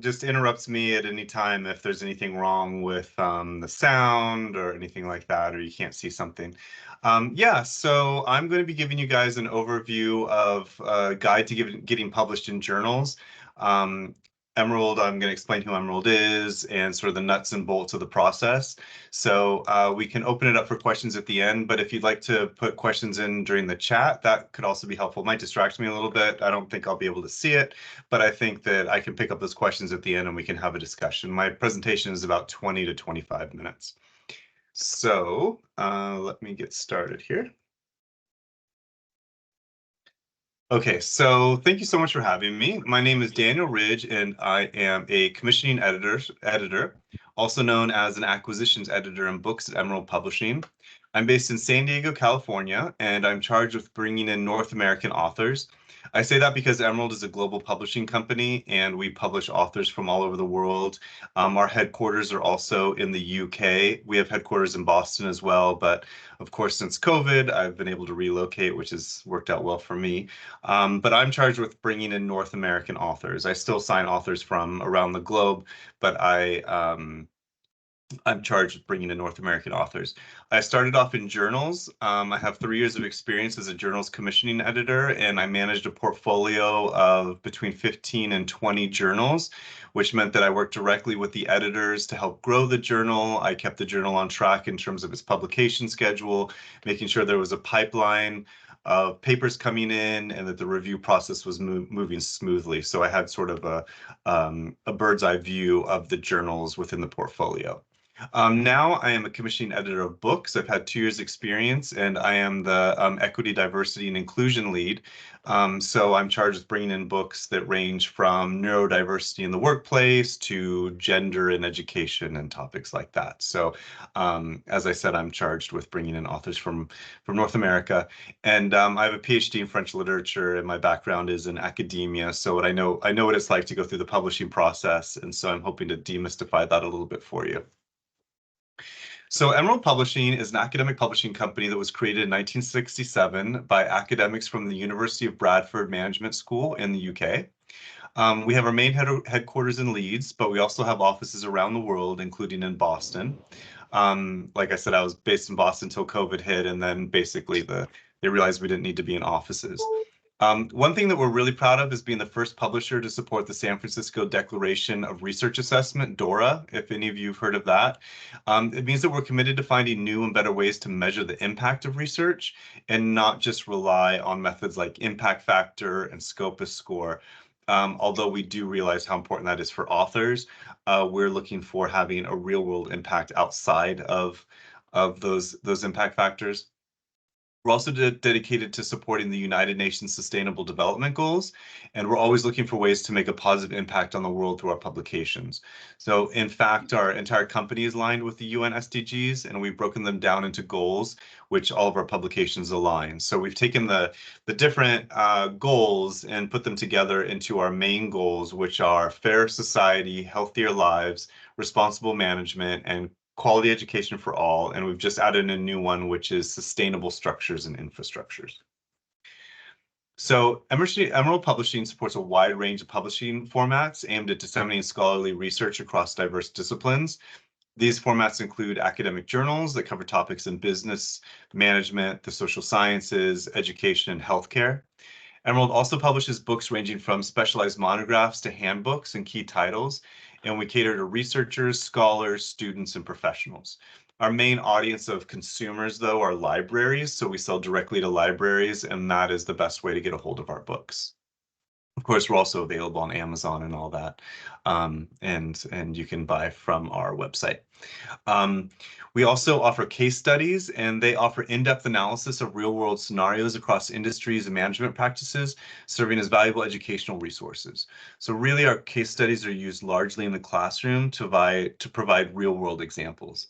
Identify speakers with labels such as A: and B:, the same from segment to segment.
A: just interrupts me at any time if there's anything wrong with the sound or anything like that, or you can't see something. Yeah, so I'm going to be giving you guys an overview of a guide to getting published in journals. Um, Emerald, I'm going to explain who Emerald is and sort of the nuts and bolts of the process. So we can open it up for questions at the end, but if you'd like to put questions in during the chat, that could also be helpful. It might distract me a little bit. I don't think I'll be able to see it, but I think that I can pick up those questions at the end and we can have a discussion. My presentation is about 20 to 25 minutes. So let me get started here. Okay, so thank you so much for having me. My name is Daniel Ridge, and I am a commissioning editor, also known as an acquisitions editor in books at Emerald Publishing. I'm based in San Diego, California, and I'm charged with bringing in North American authors. I say that because Emerald is a global publishing company, and we publish authors from all over the world. Our headquarters are also in the UK. We have headquarters in Boston as well, but of course, since COVID, I've been able to relocate, which has worked out well for me. But I'm charged with bringing in North American authors. I still sign authors from around the globe, but I'm charged with bringing in North American authors. I started off in journals. I have 3 years of experience as a journals commissioning editor, and I managed a portfolio of between 15 and 20 journals, which meant that I worked directly with the editors to help grow the journal. I kept the journal on track in terms of its publication schedule, making sure there was a pipeline of papers coming in and that the review process was moving smoothly. So I had sort of a bird's eye view of the journals within the portfolio. Now I am a commissioning editor of books. I've had 2 years experience and I am the equity, diversity, and inclusion lead. So I'm charged with bringing in books that range from neurodiversity in the workplace to gender and education and topics like that. So as I said, I'm charged with bringing in authors from North America. And I have a PhD in French literature and my background is in academia. So I know what it's like to go through the publishing process. And so I'm hoping to demystify that a little bit for you. So Emerald Publishing is an academic publishing company that was created in 1967 by academics from the University of Bradford Management School in the UK. We have our main headquarters in Leeds, but we also have offices around the world, including in Boston. Like I said, I was based in Boston until COVID hit, and then basically they realized we didn't need to be in offices. One thing that we're really proud of is being the first publisher to support the San Francisco Declaration of Research Assessment, DORA, if any of you have heard of that. It means that we're committed to finding new and better ways to measure the impact of research and not just rely on methods like impact factor and Scopus score. Although we do realize how important that is for authors, we're looking for having a real world impact outside of those impact factors. We're also dedicated to supporting the United Nations Sustainable Development Goals, and we're always looking for ways to make a positive impact on the world through our publications. So in fact, our entire company is aligned with the UN SDGs, and we've broken them down into goals, which all of our publications align. So we've taken the different goals and put them together into our main goals, which are fair society, healthier lives, responsible management, and quality education for all, and we've just added a new one, which is sustainable structures and infrastructures. So Emerald Publishing supports a wide range of publishing formats aimed at disseminating scholarly research across diverse disciplines. These formats include academic journals that cover topics in business, management, the social sciences, education, and healthcare. Emerald also publishes books ranging from specialized monographs to handbooks and key titles, and we cater to researchers, scholars, students, and professionals. Our main audience of consumers, though, are libraries, so we sell directly to libraries, and that is the best way to get a hold of our books. Of course, we're also available on Amazon and all that, and you can buy from our website. We also offer case studies, and they offer in-depth analysis of real-world scenarios across industries and management practices, serving as valuable educational resources. So really, our case studies are used largely in the classroom to provide real-world examples.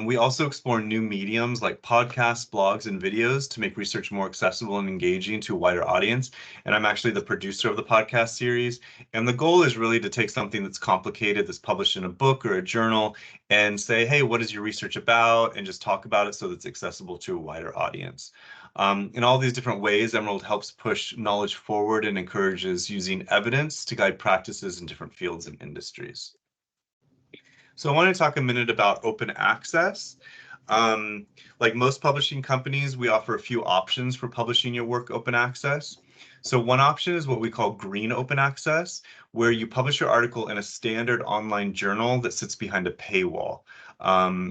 A: We also explore new mediums like podcasts, blogs, and videos to make research more accessible and engaging to a wider audience. And I'm actually the producer of the podcast series. And the goal is really to take something that's complicated, that's published in a book or a journal, and say, hey, what is your research about? And just talk about it so that it's accessible to a wider audience. In all these different ways, Emerald helps push knowledge forward and encourages using evidence to guide practices in different fields and industries. So I want to talk a minute about open access. Like most publishing companies, we offer a few options for publishing your work open access. So one option is what we call green open access, where you publish your article in a standard online journal that sits behind a paywall.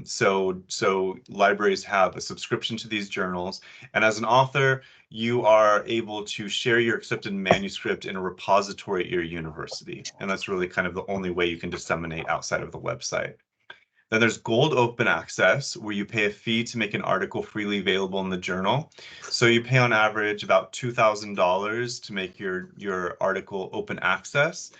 A: So libraries have a subscription to these journals, and as an author, you are able to share your accepted manuscript in a repository at your university, and that's really kind of the only way you can disseminate outside of the website. Then there's gold open access, where you pay a fee to make an article freely available in the journal. So you pay on average about $2,000 to make your article open access.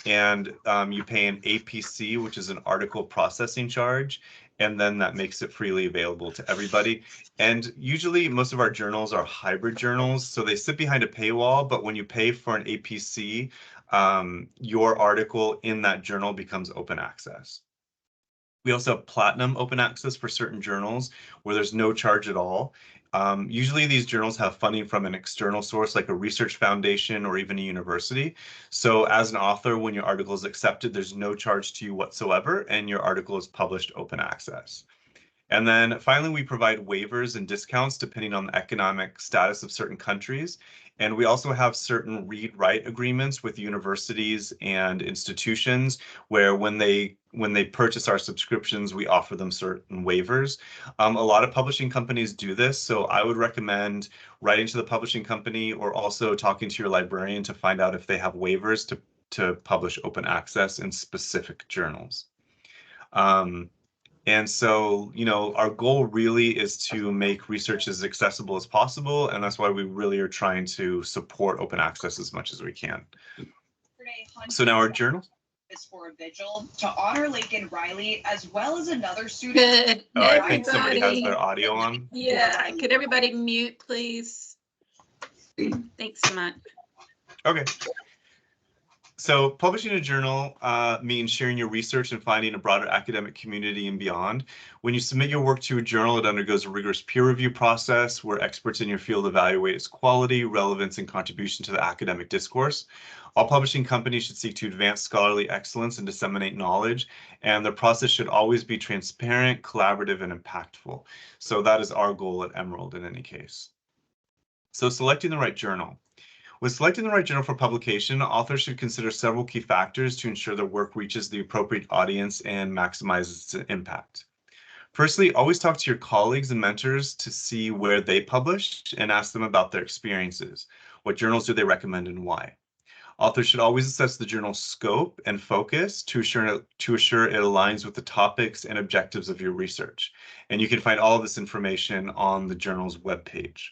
A: And you pay an APC, which is an article processing charge, and then that makes it freely available to everybody. And usually most of our journals are hybrid journals, so they sit behind a paywall, but when you pay for an APC, your article in that journal becomes open access. We also have platinum open access for certain journals where there's no charge at all. Usually these journals have funding from an external source like a research foundation or even a university. So as an author, when your article is accepted, there's no charge to you whatsoever, and your article is published open access. And then finally, we provide waivers and discounts depending on the economic status of certain countries. And we also have certain read-write agreements with universities and institutions where when they purchase our subscriptions, we offer them certain waivers. A lot of publishing companies do this, so I would recommend writing to the publishing company or also talking to your librarian to find out if they have waivers to publish open access in specific journals. And so, our goal really is to make research as accessible as possible, and that's why we really are trying to support open access as much as we can. So now our journal
B: is for a vigil to honor Lakin Riley as well as another student.
A: Oh, I think somebody has their audio on.
C: Yeah, could everybody mute, please? Thanks so much.
A: Okay. So publishing a journal means sharing your research and finding a broader academic community and beyond. When you submit your work to a journal, it undergoes a rigorous peer review process where experts in your field evaluate its quality, relevance, and contribution to the academic discourse. All publishing companies should seek to advance scholarly excellence and disseminate knowledge, and the process should always be transparent, collaborative, and impactful. So that is our goal at Emerald in any case. So selecting the right journal. When selecting the right journal for publication, authors should consider several key factors to ensure their work reaches the appropriate audience and maximizes its impact. Firstly, always talk to your colleagues and mentors to see where they published and ask them about their experiences. What journals do they recommend and why? Authors should always assess the journal's scope and focus to assure it aligns with the topics and objectives of your research. And you can find all of this information on the journal's webpage.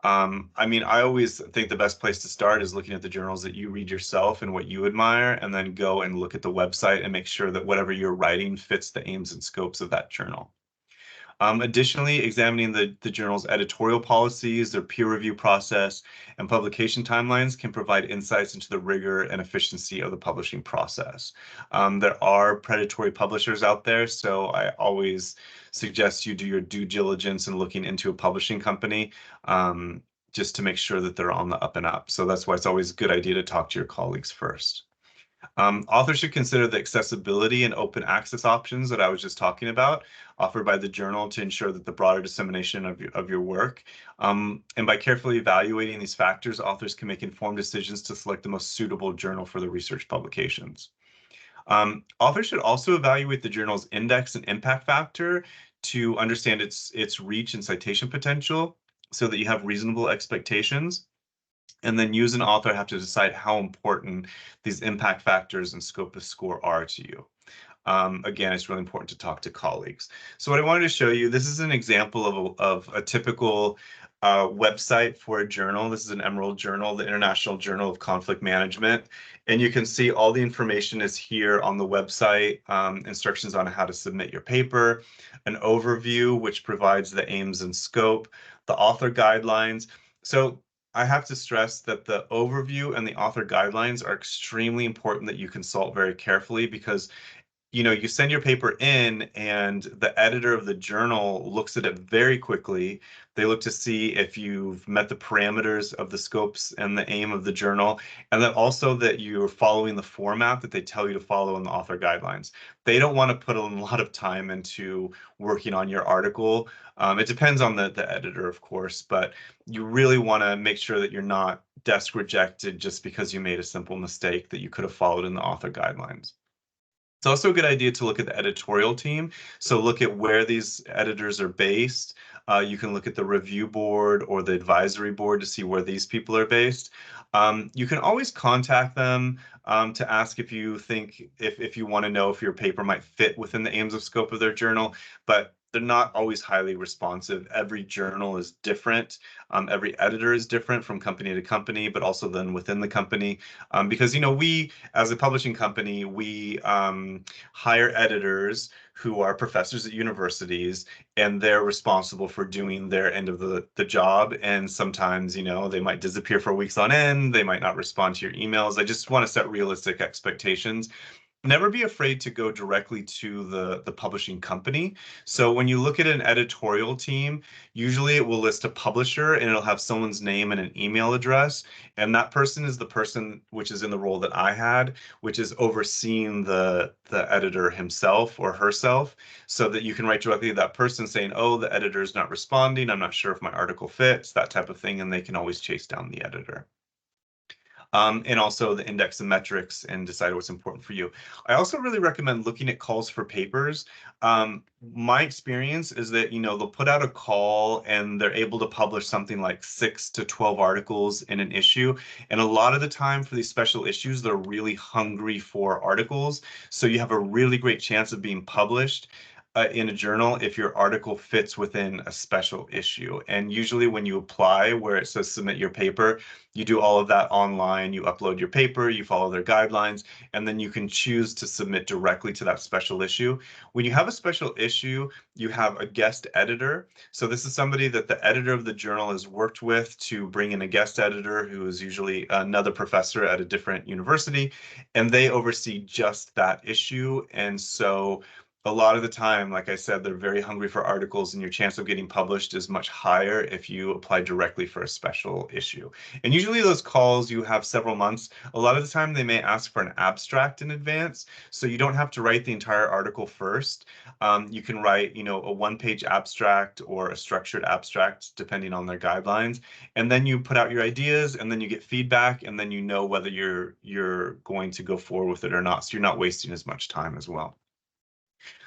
A: I always think the best place to start is looking at the journals that you read yourself and what you admire, and then go and look at the website and make sure that whatever you're writing fits the aims and scopes of that journal. Additionally, examining the journal's editorial policies, their peer review process, and publication timelines can provide insights into the rigor and efficiency of the publishing process. There are predatory publishers out there, so I always suggest you do your due diligence in looking into a publishing company just to make sure that they're on the up and up. So that's why it's always a good idea to talk to your colleagues first. Authors should consider the accessibility and open access options that I was just talking about offered by the journal to ensure that the broader dissemination of your work. And by carefully evaluating these factors, authors can make informed decisions to select the most suitable journal for the research publications. Authors should also evaluate the journal's index and impact factor to understand its reach and citation potential so that you have reasonable expectations. And then you as an author have to decide how important these impact factors and scope of score are to you. Again, it's really important to talk to colleagues. So what I wanted to show you, this is an example of a typical website for a journal. This is an Emerald Journal, the International Journal of Conflict Management. And you can see all the information is here on the website, instructions on how to submit your paper, an overview, which provides the aims and scope, the author guidelines. So I have to stress that the overview and the author guidelines are extremely important that you consult very carefully, because you send your paper in and the editor of the journal looks at it very quickly. They look to see if you've met the parameters of the scopes and the aim of the journal, and then also that you're following the format that they tell you to follow in the author guidelines. They don't want to put a lot of time into working on your article. It depends on the editor, of course, but you really want to make sure that you're not desk rejected just because you made a simple mistake that you could have followed in the author guidelines. It's also a good idea to look at the editorial team. So look at where these editors are based. You can look at the review board or the advisory board to see where these people are based. You can always contact them to ask if you think, if you want to know if your paper might fit within the aims of scope of their journal, but they're not always highly responsive. Every journal is different. Every editor is different from company to company, but also then within the company. Because, we, as a publishing company, we hire editors who are professors at universities, and they're responsible for doing their end of the job. And sometimes, they might disappear for weeks on end. They might not respond to your emails. I just want to set realistic expectations. Never be afraid to go directly to the publishing company. So when you look at an editorial team, usually it will list a publisher and it'll have someone's name and an email address. And that person is the person which is in the role that I had, which is overseeing the editor himself or herself, so that you can write directly to that person saying, oh, the editor's not responding. I'm not sure if my article fits, that type of thing. And they can always chase down the editor. And also the index and metrics and decide what's important for you. I also really recommend looking at calls for papers. My experience is that, they'll put out a call and they're able to publish something like 6 to 12 articles in an issue. And a lot of the time for these special issues, they're really hungry for articles. So you have a really great chance of being published in a journal if your article fits within a special issue. And usually when you apply where it says submit your paper, you do all of that online, you upload your paper, you follow their guidelines, and then you can choose to submit directly to that special issue. When you have a special issue, you have a guest editor. So this is somebody that the editor of the journal has worked with to bring in a guest editor who is usually another professor at a different university, and they oversee just that issue. And so a lot of the time, like I said, they're very hungry for articles, and your chance of getting published is much higher if you apply directly for a special issue. And usually those calls, you have several months. A lot of the time they may ask for an abstract in advance, so you don't have to write the entire article first. You can write, a one-page abstract or a structured abstract, depending on their guidelines. And then you put out your ideas, and then you get feedback, and then you know whether you're going to go forward with it or not. So you're not wasting as much time as well.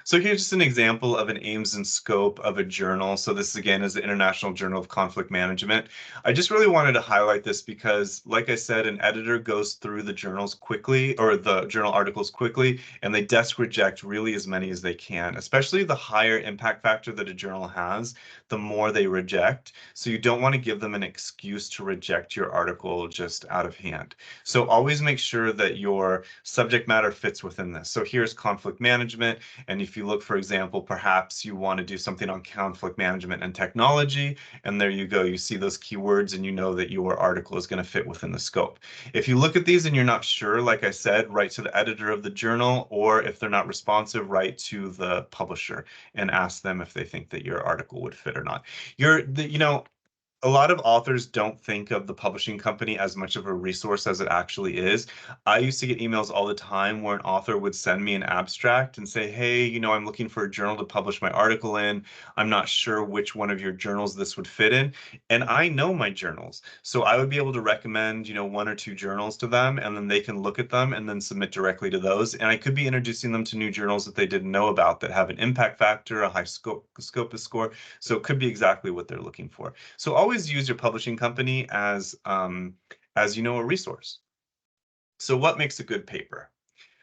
A: So here's just an example of an aims and scope of a journal. So this again is the International Journal of Conflict Management. I just really wanted to highlight this because, like I said, an editor goes through the journals quickly, or the journal articles quickly, and they desk reject really as many as they can, especially the higher impact factor that a journal has, the more they reject. So you don't want to give them an excuse to reject your article just out of hand. So always make sure that your subject matter fits within this. So here's conflict management. And if you look, for example, perhaps you want to do something on conflict management and technology, and there you go, you see those keywords and you know that your article is going to fit within the scope. If you look at these and you're not sure, like I said, write to the editor of the journal, or if they're not responsive, write to the publisher and ask them if they think that your article would fit or not. A lot of authors don't think of the publishing company as much of a resource as it actually is. I used to get emails all the time where an author would send me an abstract and say, hey, I'm looking for a journal to publish my article in. I'm not sure which one of your journals this would fit in. And I know my journals. So I would be able to recommend, one or two journals to them, and then they can look at them and then submit directly to those. And I could be introducing them to new journals that they didn't know about that have an impact factor, a high Scopus score. So it could be exactly what they're looking for. So always use your publishing company as a resource. So what makes a good paper?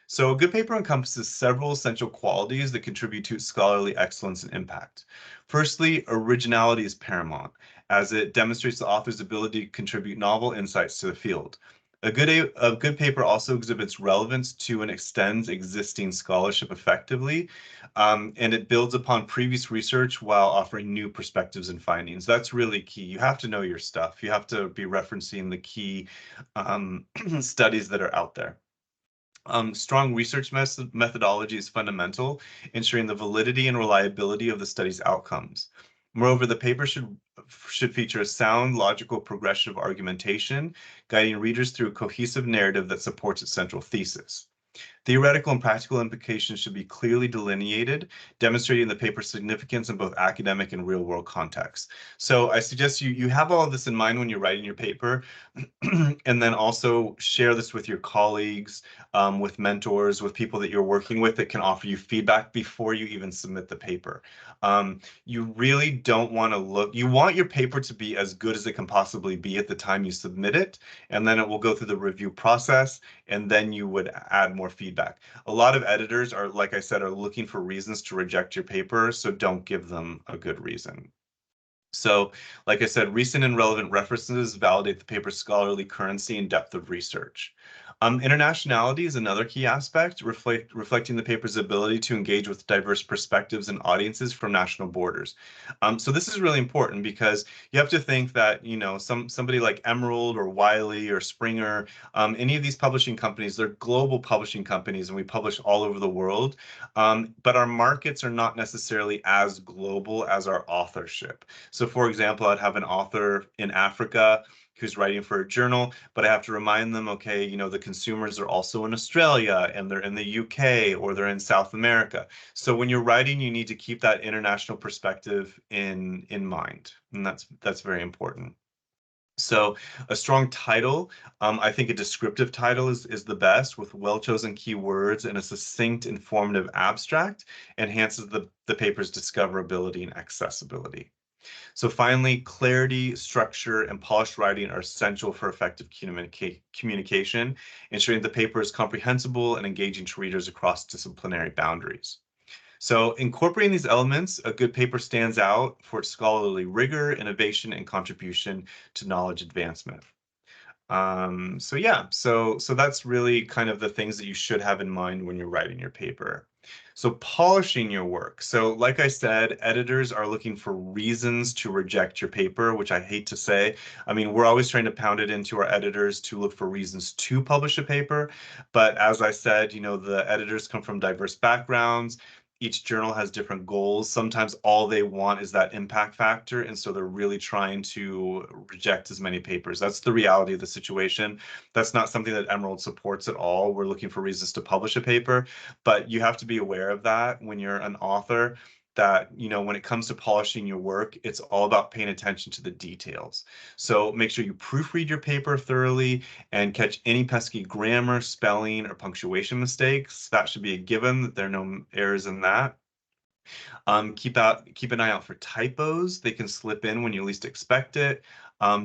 A: So a good paper encompasses several essential qualities that contribute to scholarly excellence and impact. Firstly, originality is paramount, as it demonstrates the author's ability to contribute novel insights to the field. A good paper also exhibits relevance to and extends existing scholarship effectively, and it builds upon previous research while offering new perspectives and findings. That's really key. You have to know your stuff. You have to be referencing the key studies that are out there. Strong research methodology is fundamental, ensuring the validity and reliability of the study's outcomes. Moreover, the paper should feature a sound, logical progression of argumentation, guiding readers through a cohesive narrative that supports its central thesis. Theoretical and practical implications should be clearly delineated, demonstrating the paper's significance in both academic and real-world contexts. So I suggest you have all of this in mind when you're writing your paper, and then also share this with your colleagues, with mentors, with people that you're working with that can offer you feedback before you even submit the paper. You really don't want to you want your paper to be as good as it can possibly be at the time you submit it, and then it will go through the review process, and then you would add more feedback. A lot of editors are, like I said, are looking for reasons to reject your paper, so don't give them a good reason. So, like I said, recent and relevant references validate the paper's scholarly currency and depth of research. Internationality is another key aspect, reflecting the paper's ability to engage with diverse perspectives and audiences from national borders. So this is really important because you have to think that, you know, somebody like Emerald or Wiley or Springer, any of these publishing companies, they're global publishing companies, and we publish all over the world. But our markets are not necessarily as global as our authorship. So for example, I'd have an author in Africa who's writing for a journal, but I have to remind them, okay, you know, the consumers are also in Australia, and they're in the UK, or they're in South America. So when you're writing, you need to keep that international perspective in mind, and that's very important. So a strong title, I think a descriptive title is the best, with well-chosen keywords and a succinct, informative abstract enhances the paper's discoverability and accessibility. So finally, clarity, structure, and polished writing are essential for effective communication, ensuring the paper is comprehensible and engaging to readers across disciplinary boundaries. So incorporating these elements, a good paper stands out for its scholarly rigor, innovation, and contribution to knowledge advancement. So yeah, so that's really kind of the things that you should have in mind when you're writing your paper. So polishing your work. So like I said, editors are looking for reasons to reject your paper, which I hate to say. I mean, we're always trying to pound it into our editors to look for reasons to publish a paper. But as I said, you know, the editors come from diverse backgrounds. Each journal has different goals. Sometimes all they want is that impact factor, and so they're really trying to reject as many papers. That's the reality of the situation. That's not something that Emerald supports at all. We're looking for reasons to publish a paper, but you have to be aware of that when you're an author, that, you know, when it comes to polishing your work, it's all about paying attention to the details. So make sure you proofread your paper thoroughly and catch any pesky grammar, spelling, or punctuation mistakes. That should be a given, that there are no errors in that. Keep an eye out for typos. They can slip in when you least expect it.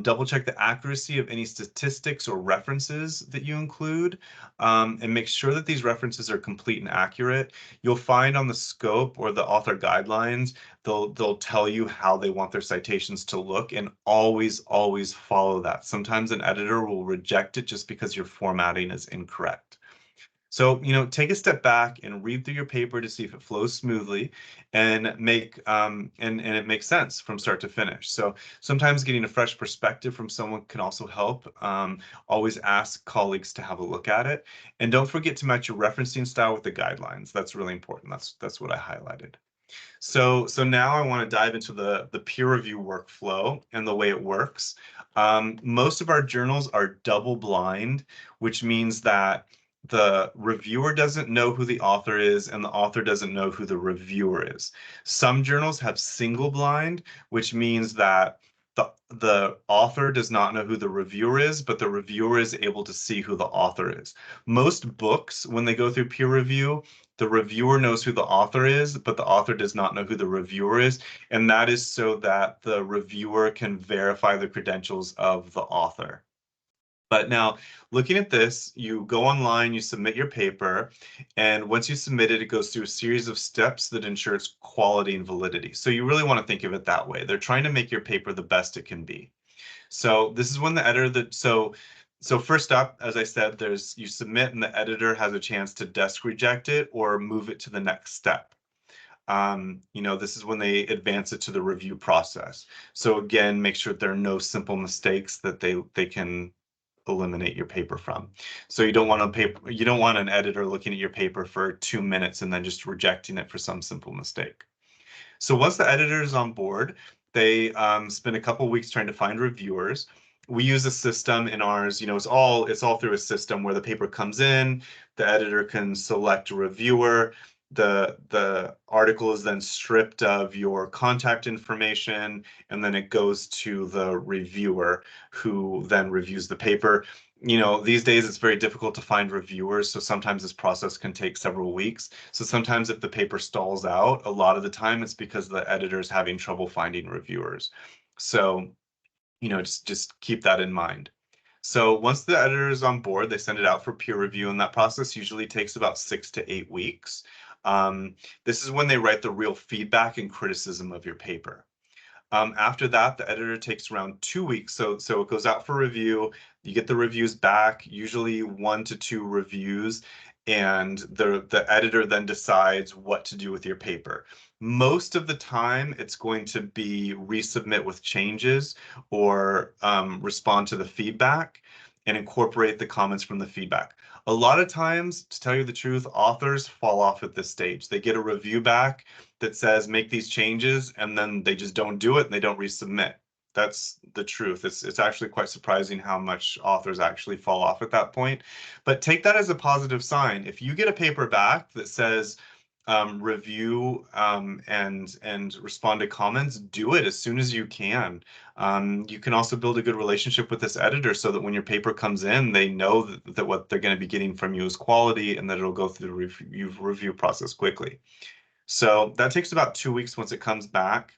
A: Double check the accuracy of any statistics or references that you include, and make sure that these references are complete and accurate. You'll find on the scope or the author guidelines, they'll tell you how they want their citations to look, and always follow that. Sometimes an editor will reject it just because your formatting is incorrect. So, you know, take a step back and read through your paper to see if it flows smoothly and and it makes sense from start to finish. So sometimes getting a fresh perspective from someone can also help. Always ask colleagues to have a look at it. And don't forget to match your referencing style with the guidelines. That's really important. That's what I highlighted. So now I want to dive into the peer review workflow and the way it works. Most of our journals are double blind, which means that the reviewer doesn't know who the author is, and the author doesn't know who the reviewer is. Some journals have single blind, which means that the author does not know who the reviewer is, but the reviewer is able to see who the author is. Most books, when they go through peer review, the reviewer knows who the author is, but the author does not know who the reviewer is. And that is so that the reviewer can verify the credentials of the author. But now, looking at this, you go online, you submit your paper, and once you submit it, it goes through a series of steps that ensure its quality and validity. So you really want to think of it that way. They're trying to make your paper the best it can be. So this is when the editor so first up, as I said, you submit and the editor has a chance to desk reject it or move it to the next step. You know, this is when they advance it to the review process. So again, make sure there are no simple mistakes that they can eliminate your paper from. So you don't want an editor looking at your paper for 2 minutes and then just rejecting it for some simple mistake. So once the editor is on board, they spend a couple weeks trying to find reviewers. We use a system in ours, it's all through a system where the paper comes in, the editor can select a reviewer, the article is then stripped of your contact information, and then it goes to the reviewer who then reviews the paper. These days it's very difficult to find reviewers, so sometimes this process can take several weeks. So sometimes if the paper stalls out, a lot of the time it's because the editor is having trouble finding reviewers. So, just keep that in mind. So once the editor is on board, they send it out for peer review, and that process usually takes about 6 to 8 weeks. This is when they write the real feedback and criticism of your paper. After that, the editor takes around 2 weeks. So it goes out for review. You get the reviews back, usually 1 to 2 reviews, and the editor then decides what to do with your paper. Most of the time, it's going to be resubmit with changes or respond to the feedback and incorporate the comments from the feedback. A lot of times, to tell you the truth, authors fall off at this stage. They get a review back that says make these changes, and then they just don't do it and they don't resubmit. That's the truth. It's actually quite surprising how much authors actually fall off at that point. But take that as a positive sign. If you get a paper back that says review and respond to comments, do it as soon as you can. You can also build a good relationship with this editor so that when your paper comes in, they know that what they're going to be getting from you is quality and that it'll go through the review process quickly. So that takes about 2 weeks once it comes back.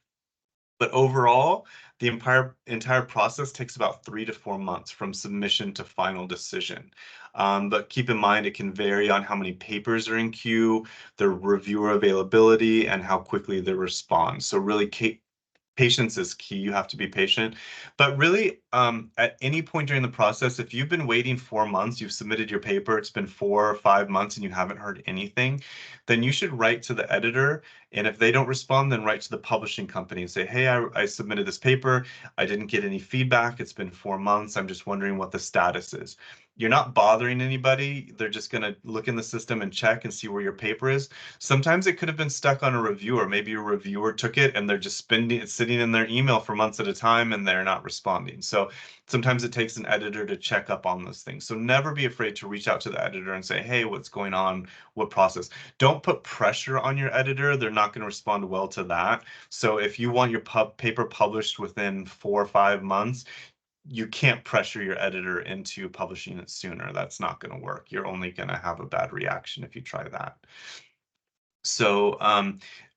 A: But overall, the entire process takes about 3 to 4 months from submission to final decision. But keep in mind, it can vary on how many papers are in queue, their reviewer availability, and how quickly they respond. So really, patience is key. You have to be patient. But really, at any point during the process, if you've been waiting 4 months, you've submitted your paper, it's been 4 or 5 months and you haven't heard anything, then you should write to the editor. And if they don't respond, then write to the publishing company and say, hey, I submitted this paper. I didn't get any feedback. It's been 4 months. I'm just wondering what the status is. You're not bothering anybody. They're just going to look in the system and check and see where your paper is. Sometimes it could have been stuck on a reviewer. Maybe a reviewer took it and they're just sitting in their email for months at a time and they're not responding. So sometimes it takes an editor to check up on those things. So never be afraid to reach out to the editor and say, hey, what's going on? What process? Don't put pressure on your editor. They're not going to respond well to that. So if you want your paper published within 4 or 5 months, you can't pressure your editor into publishing it sooner. That's not going to work. You're only going to have a bad reaction if you try that. So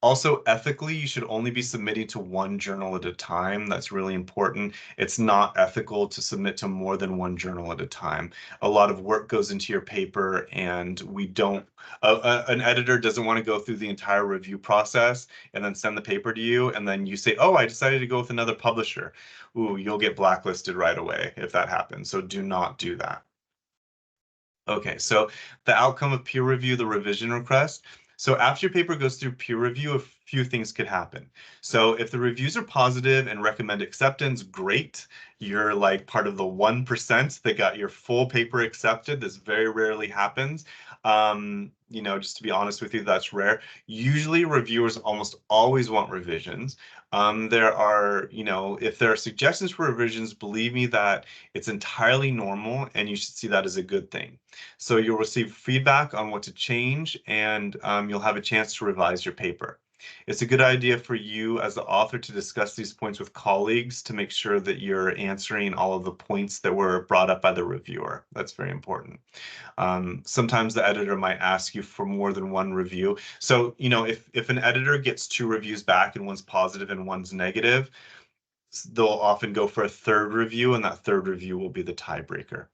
A: also ethically, you should only be submitting to one journal at a time. That's really important. It's not ethical to submit to more than one journal at a time. A lot of work goes into your paper, and an editor doesn't want to go through the entire review process and then send the paper to you, and then you say, oh, I decided to go with another publisher. Ooh, you'll get blacklisted right away if that happens. So do not do that. Okay, so the outcome of peer review, the revision request. So after your paper goes through peer review, a few things could happen. So if the reviews are positive and recommend acceptance, great. You're like part of the 1% that got your full paper accepted. This very rarely happens. Just to be honest with you, that's rare. Usually reviewers almost always want revisions. If there are suggestions for revisions, believe me that it's entirely normal and you should see that as a good thing. So you'll receive feedback on what to change, and you'll have a chance to revise your paper. It's a good idea for you as the author to discuss these points with colleagues to make sure that you're answering all of the points that were brought up by the reviewer. That's very important. Sometimes the editor might ask you for more than one review. So, if an editor gets 2 reviews back and one's positive and one's negative, they'll often go for a 3rd review, and that 3rd review will be the tiebreaker.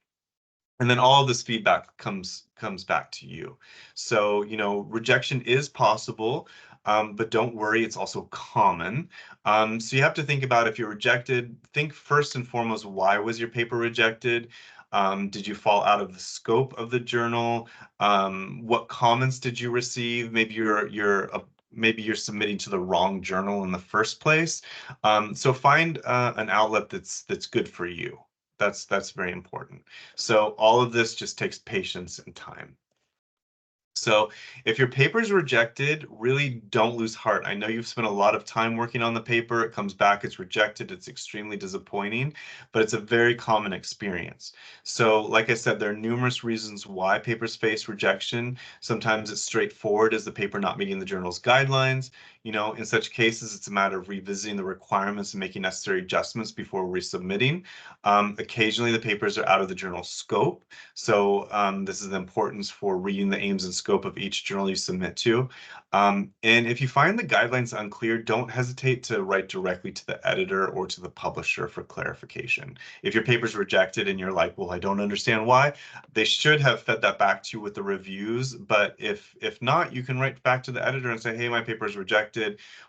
A: And then all of this feedback comes back to you. So, rejection is possible, but don't worry, it's also common. So you have to think about if you're rejected, think first and foremost, why was your paper rejected? Did you fall out of the scope of the journal? What comments did you receive? Maybe you're submitting to the wrong journal in the first place. So find an outlet that's good for you. That's very important. So all of this just takes patience and time. So if your paper is rejected, really don't lose heart. I know you've spent a lot of time working on the paper. It comes back, it's rejected. It's extremely disappointing, but it's a very common experience. So like I said, there are numerous reasons why papers face rejection. Sometimes it's straightforward as the paper not meeting the journal's guidelines. You know, in such cases, it's a matter of revisiting the requirements and making necessary adjustments before resubmitting. Occasionally, the papers are out of the journal's scope. So this is the importance for reading the aims and scope of each journal you submit to. And if you find the guidelines unclear, don't hesitate to write directly to the editor or to the publisher for clarification. If your paper's rejected and you're like, well, I don't understand why, they should have fed that back to you with the reviews. But if not, you can write back to the editor and say, hey, my paper is rejected.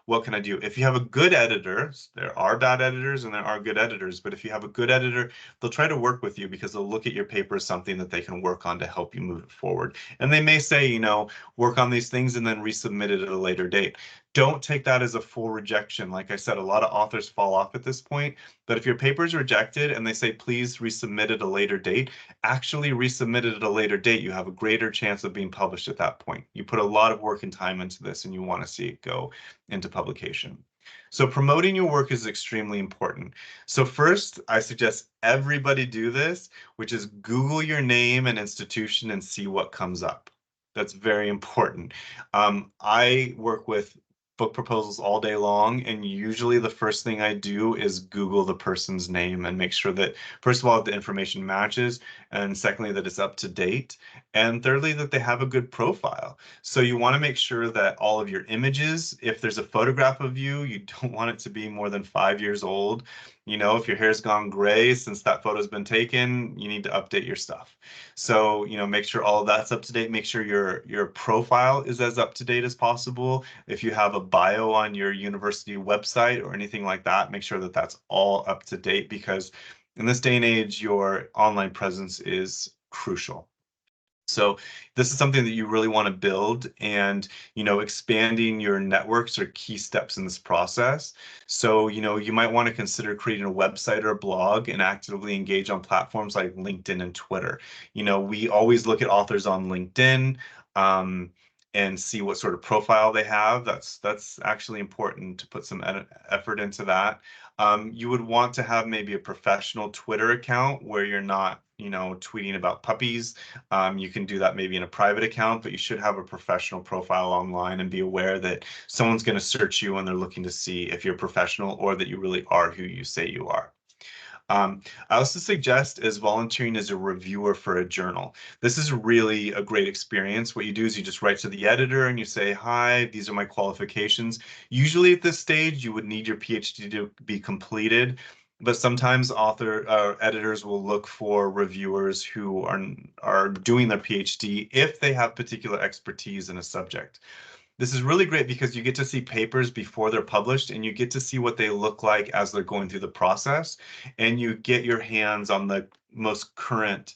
A: What can I do? If you have a good editor, there are bad editors and there are good editors, but if you have a good editor, they'll try to work with you because they'll look at your paper as something that they can work on to help you move it forward. And they may say, you know, work on these things and then resubmit it at a later date. Don't take that as a full rejection. Like I said, a lot of authors fall off at this point, but if your paper is rejected and they say, please resubmit at a later date, actually resubmit it at a later date. You have a greater chance of being published at that point. You put a lot of work and time into this and you want to see it go into publication. So promoting your work is extremely important. So first, I suggest everybody do this, which is Google your name and institution and see what comes up. That's very important. I work with book proposals all day long, and usually the first thing I do is Google the person's name and make sure that, first of all, the information matches, and secondly, that it's up to date, and thirdly, that they have a good profile. So you want to make sure that all of your images, if there's a photograph of you, you don't want it to be more than 5 years old. You know, if your hair's gone gray since that photo's been taken, you need to update your stuff. So, you know, make sure all of that's up to date. Make sure your profile is as up to date as possible. If you have a bio on your university website or anything like that, make sure that that's all up to date because in this day and age, your online presence is crucial. So this is something that you really want to build, and you know, expanding your networks are key steps in this process. So, you know, you might want to consider creating a website or a blog and actively engage on platforms like LinkedIn and Twitter. You know, we always look at authors on LinkedIn and see what sort of profile they have. That's actually important to put some effort into that. You would want to have maybe a professional Twitter account where you're not, you know, tweeting about puppies. You can do that maybe in a private account, but you should have a professional profile online and be aware that someone's going to search you when they're looking to see if you're professional or that you really are who you say you are. I also suggest is volunteering as a reviewer for a journal. This is really a great experience. What you do is you just write to the editor and you say, hi, these are my qualifications. Usually at this stage, you would need your PhD to be completed, but sometimes editors will look for reviewers who are doing their PhD if they have particular expertise in a subject. This is really great because you get to see papers before they're published and you get to see what they look like as they're going through the process, and you get your hands on the most current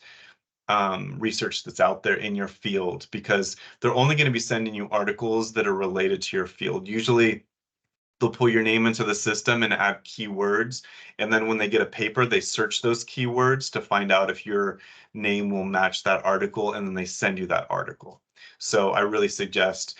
A: research that's out there in your field because they're only going to be sending you articles that are related to your field. Usually they'll pull your name into the system and add keywords, and then when they get a paper, they search those keywords to find out if your name will match that article, and then they send you that article. So I really suggest,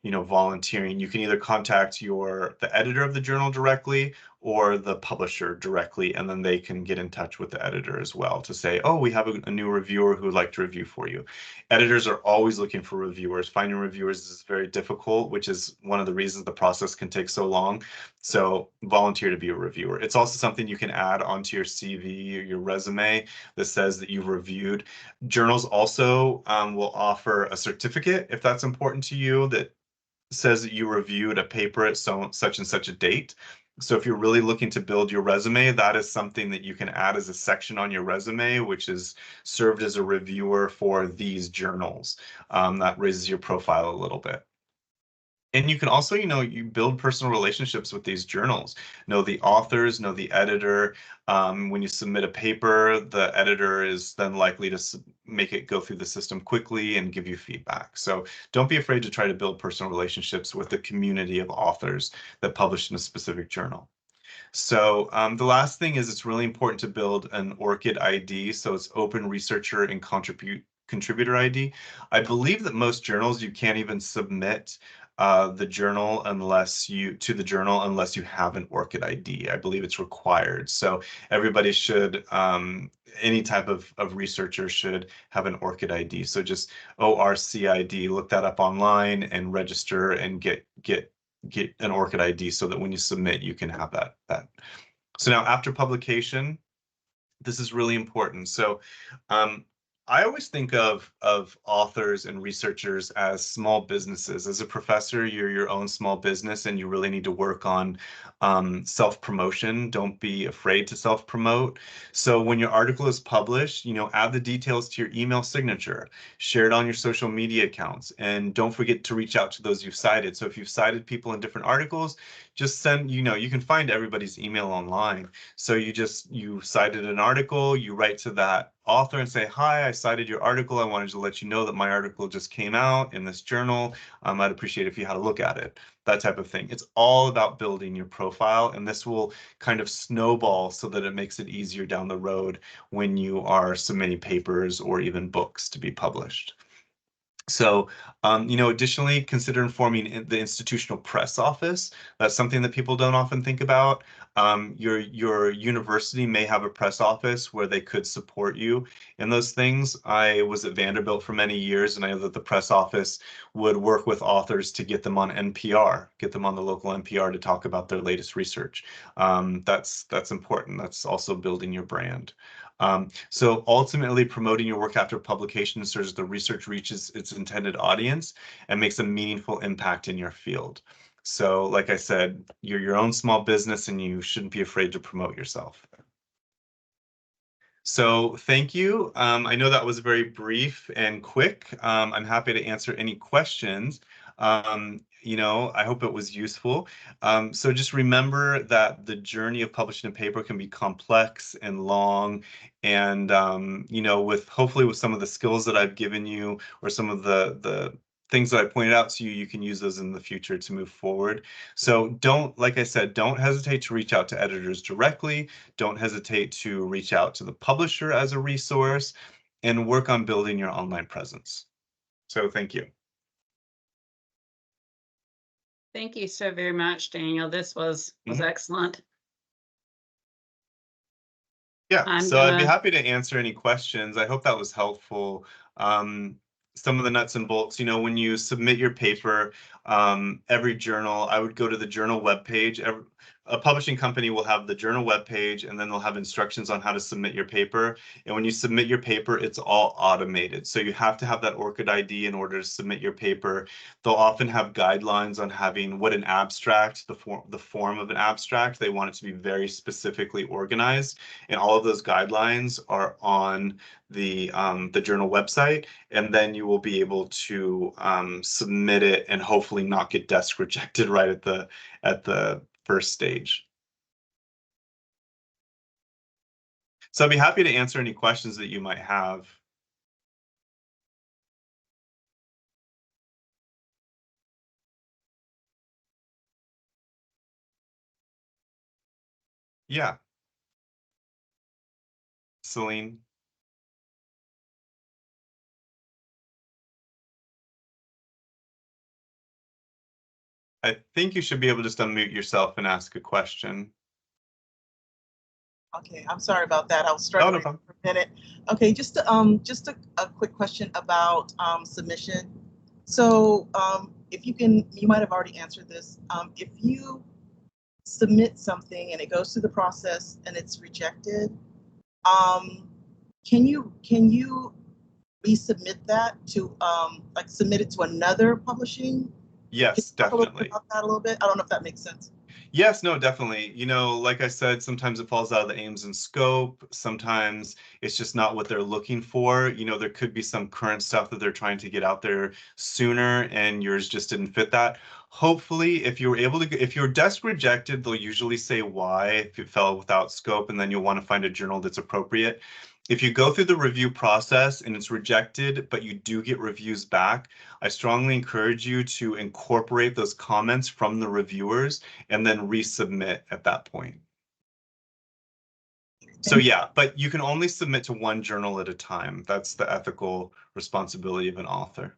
A: you know, volunteering. You can either contact the editor of the journal directly or the publisher directly, and then they can get in touch with the editor as well to say, oh, we have a new reviewer who would like to review for you. Editors are always looking for reviewers. Finding reviewers is very difficult, which is one of the reasons the process can take so long. So volunteer to be a reviewer. It's also something you can add onto your CV or your resume that says that you've reviewed. Journals also will offer a certificate if that's important to you, that says that you reviewed a paper at such and such a date. So if you're really looking to build your resume, that is something that you can add as a section on your resume, which is served as a reviewer for these journals. That raises your profile a little bit. And you can also, you know, you build personal relationships with these journals. Know the authors, know the editor. When you submit a paper, the editor is then likely to make it go through the system quickly and give you feedback. So don't be afraid to try to build personal relationships with the community of authors that publish in a specific journal. So the last thing is it's really important to build an ORCID ID. So it's Open Researcher and Contributor ID. I believe that most journals you can't even submit the journal to the journal unless you have an ORCID ID. I believe it's required. So everybody should, any type of researcher should have an ORCID ID. So just ORCID, look that up online and register and get an ORCID ID so that when you submit, you can have that. So now after publication, this is really important. So I always think of authors and researchers as small businesses. As a professor, you're your own small business and you really need to work on self-promotion. Don't be afraid to self-promote. So when your article is published, add the details to your email signature, share it on your social media accounts, and don't forget to reach out to those you've cited. So if you've cited people in different articles, just send, you can find everybody's email online. So you cited an article, you write to that author and say, hi, I cited your article. I wanted to let you know that my article just came out in this journal. I'd appreciate if you had a look at it, that type of thing. It's all about building your profile, and this will kind of snowball so that it makes it easier down the road when you are submitting papers or even books to be published. So, additionally, consider informing the institutional press office. That's something that people don't often think about. Your university may have a press office where they could support you in those things. I was at Vanderbilt for many years, and I know that the press office would work with authors to get them on NPR, get them on the local NPR to talk about their latest research. That's important. That's also building your brand. So ultimately, promoting your work after publication ensures the research reaches its intended audience and makes a meaningful impact in your field. So like I said, you're your own small business and you shouldn't be afraid to promote yourself. So thank you. I know that was very brief and quick. I'm happy to answer any questions. I hope it was useful. So just remember that the journey of publishing a paper can be complex and long. And, hopefully with some of the skills that I've given you or some of the things that I pointed out to you, you can use those in the future to move forward. So like I said, don't hesitate to reach out to editors directly. Don't hesitate to reach out to the publisher as a resource and work on building your online presence. So thank you.
D: Thank you so very much, Daniel. This was excellent.
A: Yeah, so I'd be happy to answer any questions. I hope that was helpful. Some of the nuts and bolts, when you submit your paper, every journal, I would go to the journal webpage. A publishing company will have the journal webpage, and then they'll have instructions on how to submit your paper. And when you submit your paper, it's all automated. So you have to have that ORCID ID in order to submit your paper. They'll often have guidelines on having what an abstract, the form of an abstract. They want it to be very specifically organized. And all of those guidelines are on the journal website, and then you will be able to submit it and hopefully not get desk rejected right at the first stage. So I'd be happy to answer any questions that you might have. Yeah. Celine. I think you should be able to just unmute yourself and ask a question.
E: Okay, I'm sorry about that. I was struggling for a minute. Okay, just a quick question about submission. So if you might have already answered this. If you submit something and it goes through the process and it's rejected, can you resubmit that to like submit it to another publishing?
A: Yes, definitely.
E: About that a little bit. I don't know if that makes sense.
A: Yes, no, definitely. Like I said, sometimes it falls out of the aims and scope. Sometimes it's just not what they're looking for. There could be some current stuff that they're trying to get out there sooner and yours just didn't fit that. Hopefully, if you're desk rejected, they'll usually say why, if it fell without scope, and then you'll want to find a journal that's appropriate. If you go through the review process and it's rejected, but you do get reviews back, I strongly encourage you to incorporate those comments from the reviewers and then resubmit at that point. So yeah, but you can only submit to one journal at a time. That's the ethical responsibility of an author.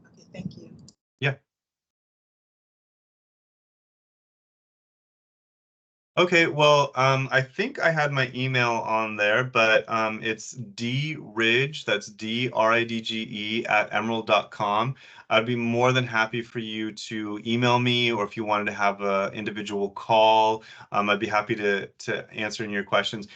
E: Okay, thank you.
A: Yeah. Okay, well, I think I had my email on there, but it's dridge, that's DRIDGE @emerald.com. I'd be more than happy for you to email me, or if you wanted to have an individual call, I'd be happy to answer any of your questions.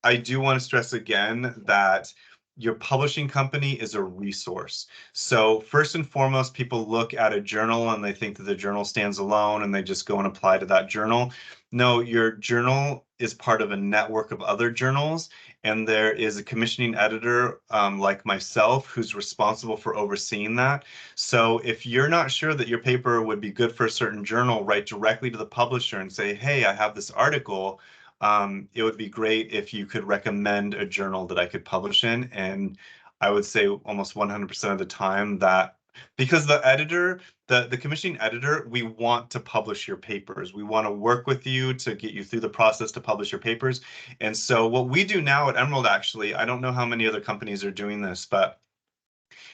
A: I do want to stress again that your publishing company is a resource. So first and foremost, people look at a journal and they think that the journal stands alone and they just go and apply to that journal. No, your journal is part of a network of other journals, and there is a commissioning editor like myself who's responsible for overseeing that. So if you're not sure that your paper would be good for a certain journal, write directly to the publisher and say, hey, I have this article. It would be great if you could recommend a journal that I could publish in. And I would say almost 100% of the time that, because the editor, the commissioning editor, we want to publish your papers. We want to work with you to get you through the process to publish your papers. And so what we do now at Emerald, actually, I don't know how many other companies are doing this, but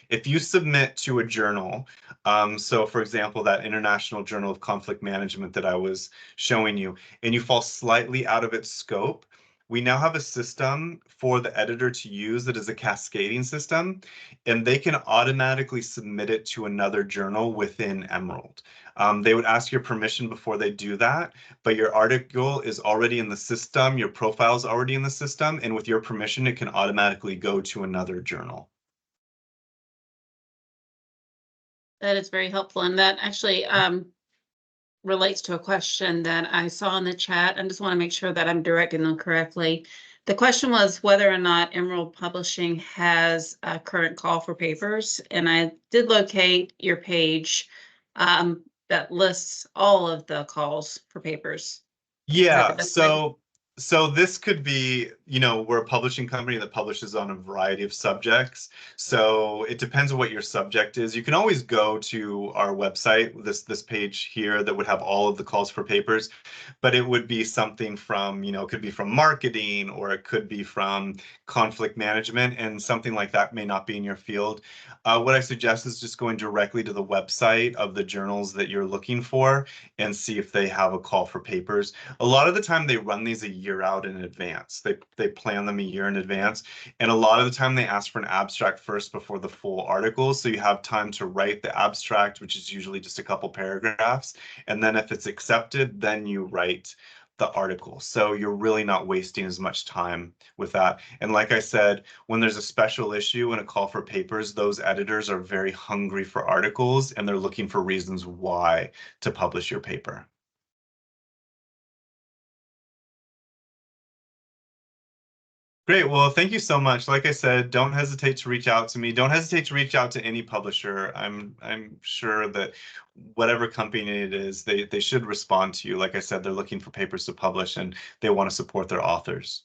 A: if you submit to a journal, so for example, that International Journal of Conflict Management that I was showing you, and you fall slightly out of its scope, we now have a system for the editor to use that is a cascading system, and they can automatically submit it to another journal within Emerald. They would ask your permission before they do that, but your article is already in the system, your profile is already in the system, and with your permission, it can automatically go to another journal.
D: That is very helpful. And that actually relates to a question that I saw in the chat. I just want to make sure that I'm directing them correctly. The question was whether or not Emerald Publishing has a current call for papers. And I did locate your page that lists all of the calls for papers.
A: Yeah, so this could be, we're a publishing company that publishes on a variety of subjects. So it depends on what your subject is. You can always go to our website, this page here that would have all of the calls for papers, but it would be something from, it could be from marketing, or it could be from conflict management, and something like that may not be in your field. What I suggest is just going directly to the website of the journals that you're looking for and see if they have a call for papers. A lot of the time they run these a year out in advance. They plan them a year in advance. And a lot of the time they ask for an abstract first before the full article. So you have time to write the abstract, which is usually just a couple paragraphs. And then if it's accepted, then you write the article. So you're really not wasting as much time with that. And like I said, when there's a special issue and a call for papers, those editors are very hungry for articles and they're looking for reasons why to publish your paper. Great. Well, thank you so much. Like I said, don't hesitate to reach out to me. Don't hesitate to reach out to any publisher. I'm sure that whatever company it is, they should respond to you. Like I said, they're looking for papers to publish and they want to support their authors.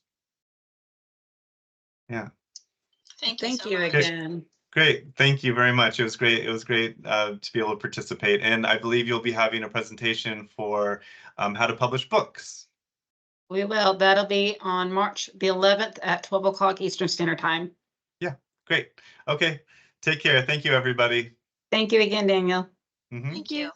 A: Yeah.
C: Thank
D: you
C: much.
D: again.
A: Great. Thank you very much. It was great. It was great to be able to participate. And I believe you'll be having a presentation for how to publish books.
D: We will. That'll be on March the 11th at 12 o'clock Eastern Standard Time.
A: Yeah, great. Okay. Take care. Thank you, everybody.
D: Thank you again, Daniel.
A: Mhm.
C: Thank you.